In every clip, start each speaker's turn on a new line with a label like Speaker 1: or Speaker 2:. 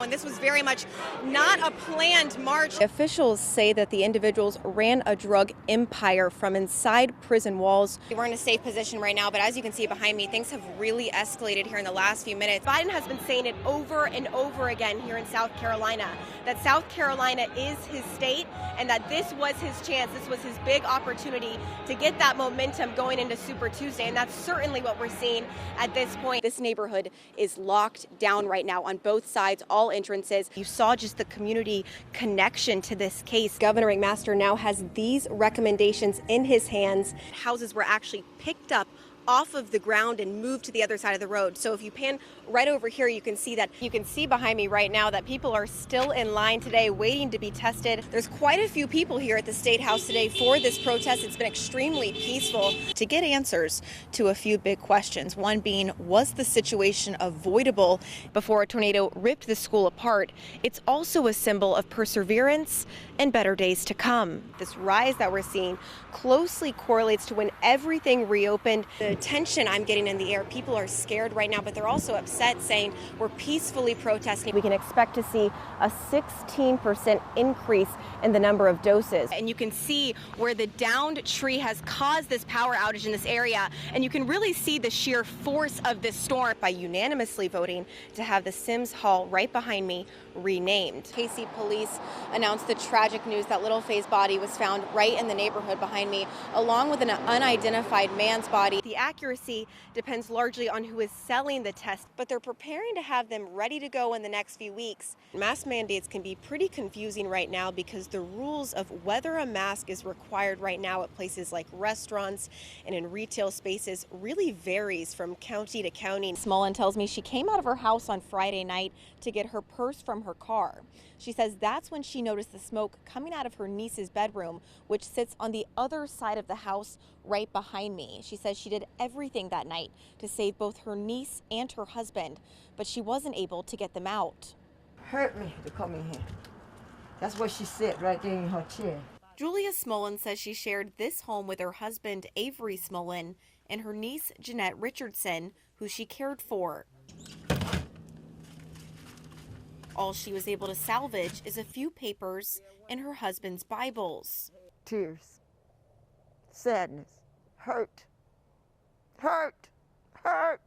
Speaker 1: and this was very much not a planned march. Officials say that the individuals ran a drug empire from inside prison walls. We're in a safe position right now, but as you can see behind me, things have really escalated here in the last few minutes. Biden has been saying it over and over again here in South Carolina, that South Carolina is his state and that this was his chance, this was his big opportunity to get that momentum going into Super Tuesday, and that's certainly what we're seeing at this point. This neighborhood is locked down right now on both sides, all entrances. You saw just the community connection to this case. Governor McMaster now has these recommendations in his hands. Houses were actually picked up off of the ground and moved to the other side of the road. So if you pan right over here, you can see behind me right now that people are still in line today waiting to be tested. There's quite a few people here at the State House today for this protest. It's been extremely peaceful. To get answers to a few big questions, one being, was the situation avoidable before a tornado ripped the school apart? It's also a symbol of perseverance and better days to come. This rise that we're seeing closely correlates to when everything reopened. The tension I'm getting in the air, people are scared right now, but they're also upset, saying we're peacefully protesting. We can expect to see a 16% increase in the number of doses. And you can see where the downed tree has caused this power outage in this area, and you can really see the sheer force of this storm by unanimously voting to have the Sims Hall right behind me renamed. KC police announced the tragic news that Little Faye's body was found right in the neighborhood behind me, along with an unidentified man's body. The accuracy depends largely on who is selling the test, but they're preparing to have them ready to go in the next few weeks. Mask mandates can be pretty confusing right now because the rules of whether a mask is required right now at places like restaurants and in retail spaces really varies from county to county. Smolin tells me she came out of her house on Friday night to get her purse from her car. She says that's when she noticed the smoke coming out of her niece's bedroom, which sits on the other side of the house right behind me. She says she did everything that night to save both her niece and her husband, but she wasn't able to get them out.
Speaker 2: Hurt me to come in here. That's what she said right there in her chair.
Speaker 1: Julia Smolin says she shared this home with her husband, Avery Smolin, and her niece, Jeanette Richardson, who she cared for. All she was able to salvage is a few papers and her husband's Bibles.
Speaker 2: Tears, sadness, hurt, hurt, hurt,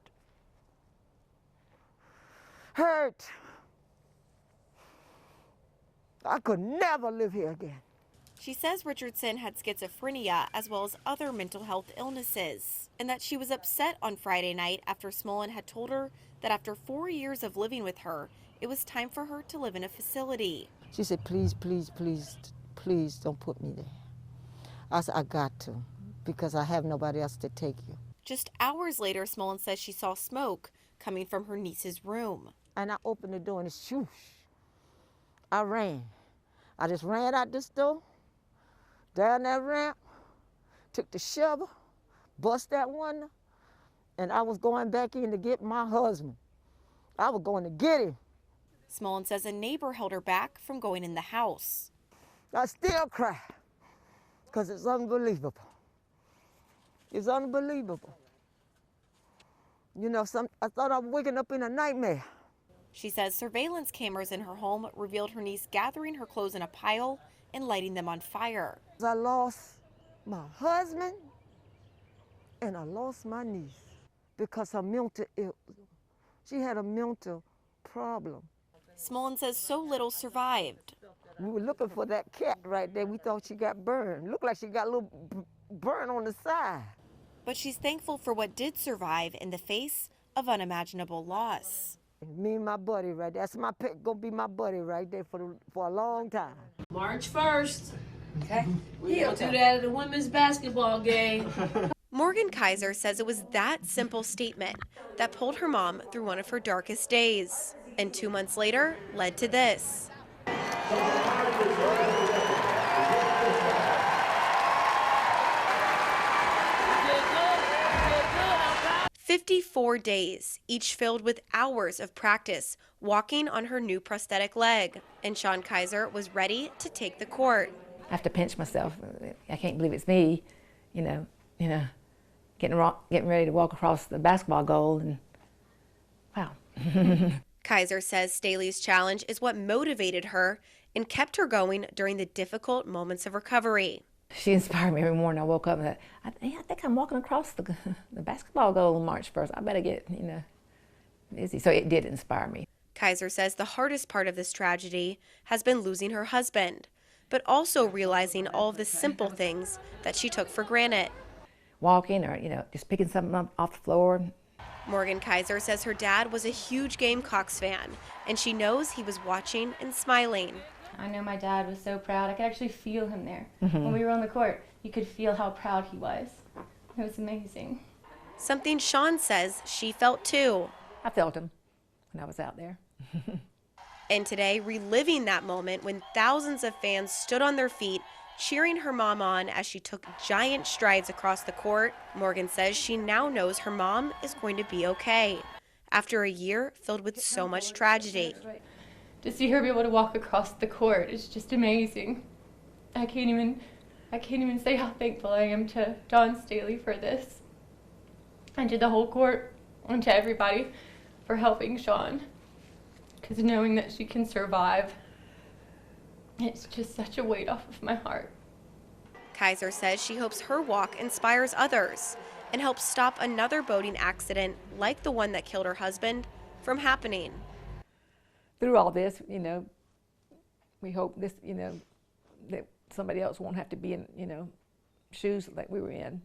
Speaker 2: hurt. I could never live here again.
Speaker 1: She says Richardson had schizophrenia as well as other mental health illnesses, and that she was upset on Friday night after Smolin had told her that after 4 years of living with her, it was time for her to live in a facility.
Speaker 2: She said, please, please, please, please don't put me there. I said, I got to, because I have nobody else to take you.
Speaker 1: Just hours later, Smolin says she saw smoke coming from her niece's room.
Speaker 2: And I opened the door and it's shoosh. I ran. I just ran out this door, down that ramp, took the shovel, bust that window, and I was going back in to get my husband. I was going to get him.
Speaker 1: Smolin says a neighbor held her back from going in the house.
Speaker 2: I still cry, because it's unbelievable. It's unbelievable. You know, I thought I was waking up in a nightmare.
Speaker 1: She says surveillance cameras in her home revealed her niece gathering her clothes in a pile and lighting them on fire.
Speaker 2: I lost my husband and I lost my niece because her mental illness. She had a mental problem.
Speaker 1: Smolin says so little survived.
Speaker 2: We were looking for that cat right there. We thought she got burned. Looked like she got a little burn on the side.
Speaker 1: But she's thankful for what did survive in the face of unimaginable loss.
Speaker 2: Me and my buddy right there. That's my pet, gonna be my buddy right there for a long time.
Speaker 3: March 1st. Okay. We're gonna do that at the women's basketball game.
Speaker 1: Morgan Kaiser says it was that simple statement that pulled her mom through one of her darkest days, and 2 months later led to this. 54 days, each filled with hours of practice, walking on her new prosthetic leg. And Shawn Kaiser was ready to take the court.
Speaker 4: I have to pinch myself. I can't believe it's me, getting ready to walk across the basketball goal, and wow.
Speaker 1: Kaiser says Staley's challenge is what motivated her and kept her going during the difficult moments of recovery.
Speaker 4: She inspired me every morning. I woke up and I think I'm walking across the basketball goal on March 1st. I better get, busy. So it did inspire me.
Speaker 1: Kaiser says the hardest part of this tragedy has been losing her husband, but also realizing all of the simple things that she took for granted.
Speaker 4: Walking or, just picking something up off the floor.
Speaker 1: Morgan Kaiser says her dad was a huge Gamecocks fan, and she knows he was watching and smiling.
Speaker 5: I know my dad was so proud. I could actually feel him there. When we were on the court, you could feel how proud he was. It was amazing.
Speaker 1: Something Sean says she felt too.
Speaker 4: I felt him when I was out there.
Speaker 1: And today, reliving that moment when thousands of fans stood on their feet, cheering her mom on as she took giant strides across the court, Morgan says she now knows her mom is going to be okay after a year filled with so much tragedy.
Speaker 5: To see her be able to walk across the court is just amazing. I can't even say how thankful I am to Don Staley for this, and to the whole court, and to everybody for helping Sean. Because knowing that she can survive, it's just such a weight off of my heart.
Speaker 1: Kaiser says she hopes her walk inspires others and helps stop another boating accident like the one that killed her husband from happening.
Speaker 4: Through all this, we hope this, that somebody else won't have to be in, shoes like we were in.